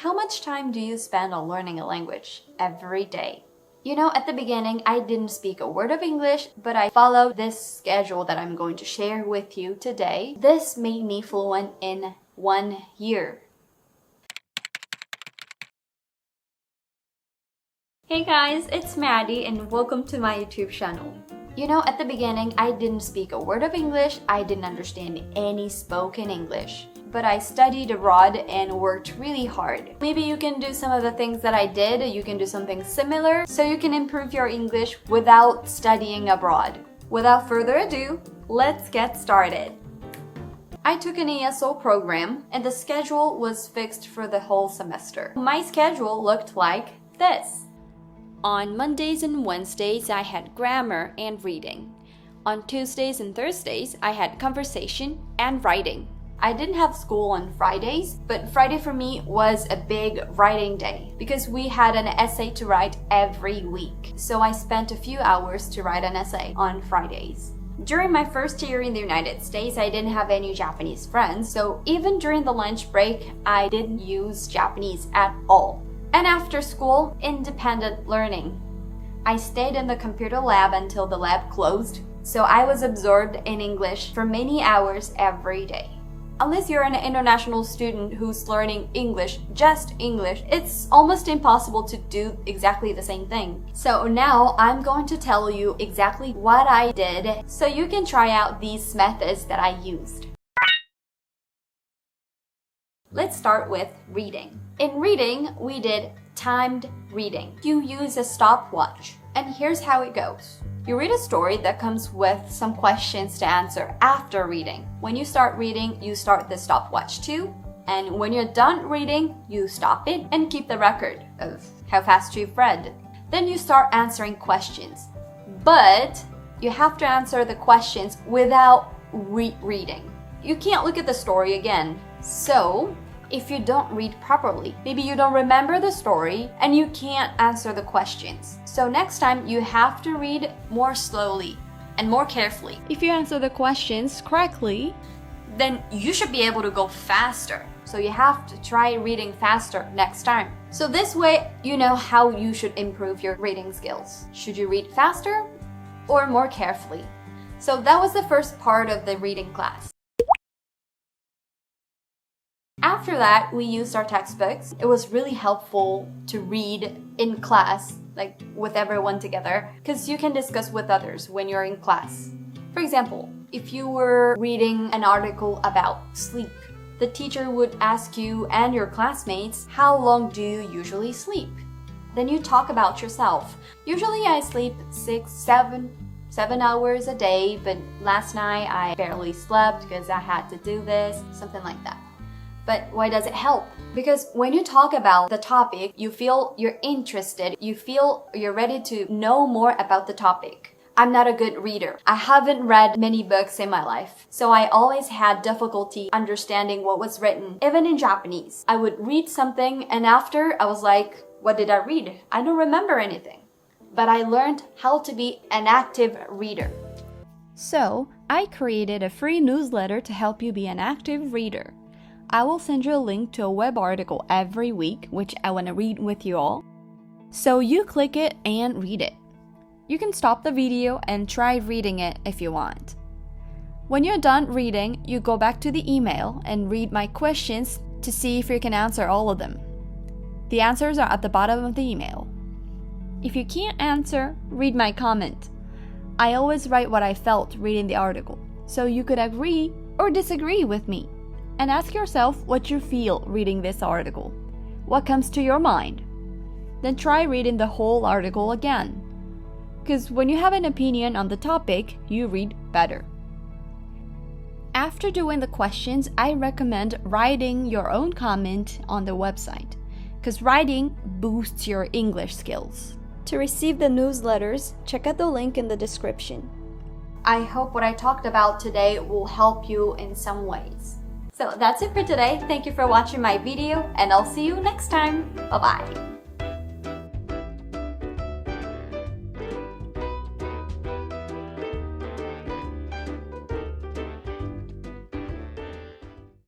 How much time do you spend on learning a language every day? You know, at the beginning, I didn't speak a word of English, but I followed this schedule that I'm going to share with you today. This made me fluent in 1 year. Hey guys, it's Maddie and welcome to my YouTube channel. You know, at the beginning, I didn't speak a word of English. I didn't understand any spoken English. But I studied abroad and worked really hard. Maybe you can do some of the things that I did. You can do something similar so you can improve your English without studying abroad. Without further ado, let's get started. I took an ESO program and the schedule was fixed for the whole semester. My schedule looked like this. On Mondays and Wednesdays, I had grammar and reading. On Tuesdays and Thursdays, I had conversation and writing. I didn't have school on Fridays, but Friday for me was a big writing day because we had an essay to write every week. So I spent a few hours to write an essay on Fridays. During my first year in the United States, I didn't have any Japanese friends, so even during the lunch break, I didn't use Japanese at all. And after school, independent learning. I stayed in the computer lab until the lab closed, so I was absorbed in English for many hours every day. Unless you're an international student who's learning English, just English, it's almost impossible to do exactly the same thing. So now I'm going to tell you exactly what I did so you can try out these methods that I used. Let's start with reading. In reading, we did timed reading. You use a stopwatch, and here's how it goes. You read a story that comes with some questions to answer after reading. When you start reading, you start the stopwatch too, and when you're done reading, you stop it and keep the record of how fast you've read. Then you start answering questions, but you have to answer the questions without rereading. You can't look at the story again. So, if you don't read properly, maybe you don't remember the story and you can't answer the questions. So next time you have to read more slowly and more carefully. If you answer the questions correctly, then you should be able to go faster. So you have to try reading faster next time. So this way, you know how you should improve your reading skills. Should you read faster or more carefully? So that was the first part of the reading class. After that, we used our textbooks. It was really helpful to read in class, like with everyone together, because you can discuss with others when you're in class. For example, if you were reading an article about sleep, the teacher would ask you and your classmates, how long do you usually sleep? Then you talk about yourself. Usually I sleep 7 hours a day, but last night I barely slept because I had to do this, something like that. But why does it help? Because when you talk about the topic, you feel you're interested, you feel you're ready to know more about the topic. I'm not a good reader. I haven't read many books in my life, so I always had difficulty understanding what was written, even in Japanese. I would read something and after I was like, what did I read? I don't remember anything. But I learned how to be an active reader. So, I created a free newsletter to help you be an active reader. I will send you a link to a web article every week, which I want to read with you all. So you click it and read it. You can stop the video and try reading it if you want. When you're done reading, you go back to the email and read my questions to see if you can answer all of them. The answers are at the bottom of the email. If you can't answer, read my comment. I always write what I felt reading the article, so you could agree or disagree with me. And ask yourself what you feel reading this article. What comes to your mind? Then try reading the whole article again. Because when you have an opinion on the topic, you read better. After doing the questions, I recommend writing your own comment on the website. Because writing boosts your English skills. To receive the newsletters, check out the link in the description. I hope what I talked about today will help you in some ways. So that's it for today. Thank you for watching my video and I'll see you next time. Bye-bye.